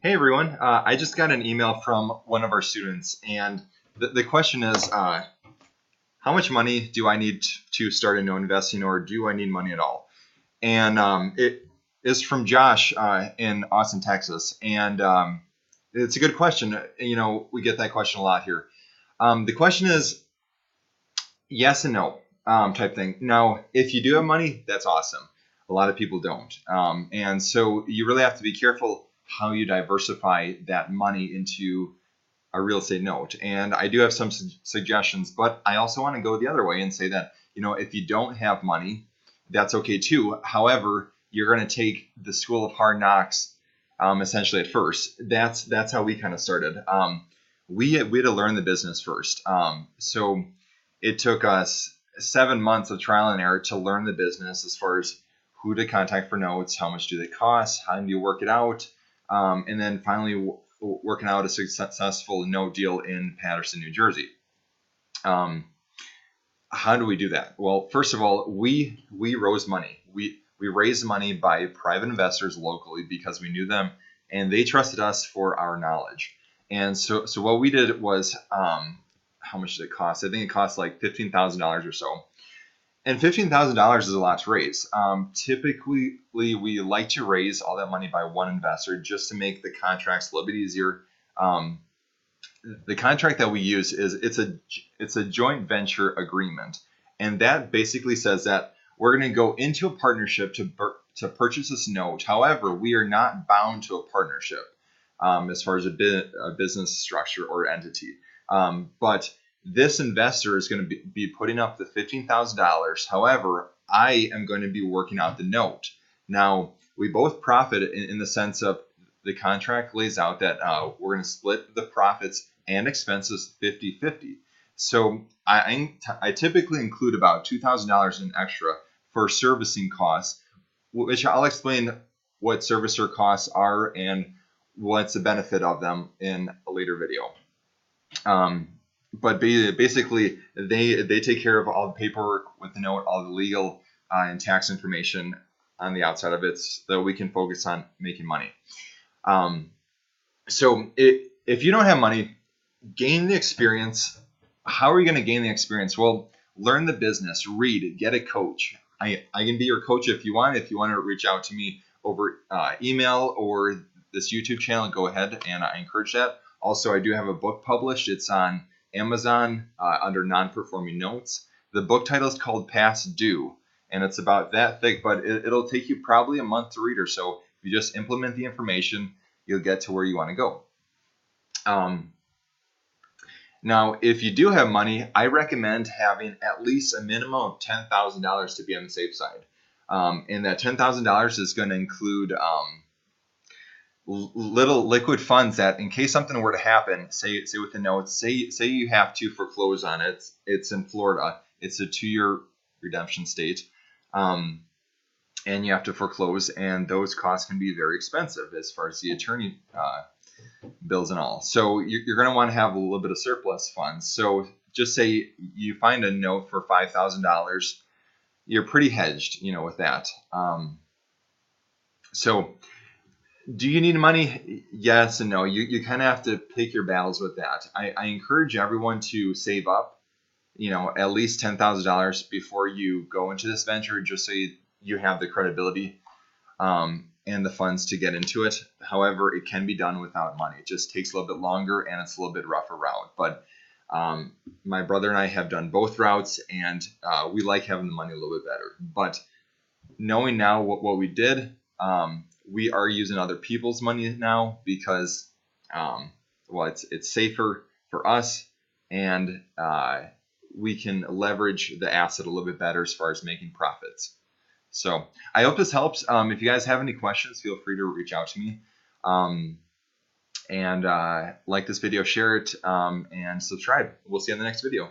Hey everyone, I just got an email from one of our students, and the question is, how much money do I need to start a no investing, or do I need money at all? And it is from Josh in Austin, Texas, and it's a good question. We get that question a lot here. The question is yes and no type thing. Now, if you do have money, that's awesome. A lot of people don't. And so you really have to be careful how you diversify that money into a real estate note. And I do have some suggestions, but I also want to go the other way and say that, if you don't have money, that's okay too. However, you're going to take the school of hard knocks essentially at first. That's how we kind of started. We had to learn the business first. So it took us 7 months of trial and error to learn the business as far as who to contact for notes, how much do they cost, how do you work it out, and then finally working out a successful note deal in Paterson, New Jersey. How do we do that? Well, first of all, we rose money. We raised money by private investors locally because we knew them and they trusted us for our knowledge. And so what we did was, how much did it cost? I think it cost like $15,000 or so. And $15,000 is a lot to raise. Typically, we like to raise all that money by one investor just to make the contracts a little bit easier. The contract that we use it's a joint venture agreement, and that basically says that we're going to go into a partnership to purchase this note. However, we are not bound to a partnership as far as a business structure or entity. But this investor is going to be putting up the $15,000. However, I am going to be working out the note. Now, we both profit in the sense of the contract lays out that we're going to split the profits and expenses 50-50. So I typically include about $2,000 in extra for servicing costs, which I'll explain what servicer costs are and what's the benefit of them in a later video. But basically, they take care of all the paperwork with the note, all the legal and tax information on the outside of it, so that we can focus on making money. So if you don't have money, gain the experience. How are you going to gain the experience? Well, learn the business, read, get a coach. I can be your coach if you want. If you want to reach out to me over email or this YouTube channel, go ahead, and I encourage that. Also, I do have a book published. It's on Amazon under non-performing notes. The book title is called Past Due, and it's about that thick, but it'll take you probably a month to read or so. If you just implement the information, you'll get to where you want to go. Now, if you do have money, I recommend having at least a minimum of $10,000 to be on the safe side. And that $10,000 is going to include little liquid funds that, in case something were to happen, say with the notes, say you have to foreclose on it. It's in Florida. It's a 2-year redemption state, and you have to foreclose, and those costs can be very expensive as far as the attorney bills and all. So you're going to want to have a little bit of surplus funds. So just say you find a note for $5,000, you're pretty hedged, with that. So do you need money? Yes and no. You kind of have to pick your battles with that. I encourage everyone to save up, at least $10,000 before you go into this venture, just so you have the credibility and the funds to get into it. However, it can be done without money. It just takes a little bit longer and it's a little bit rougher route. But my brother and I have done both routes, and we like having the money a little bit better. But knowing now what we did, we are using other people's money now because, it's safer for us, and we can leverage the asset a little bit better as far as making profits. So I hope this helps. If you guys have any questions, feel free to reach out to me. And like this video, share it, and subscribe. We'll see you in the next video.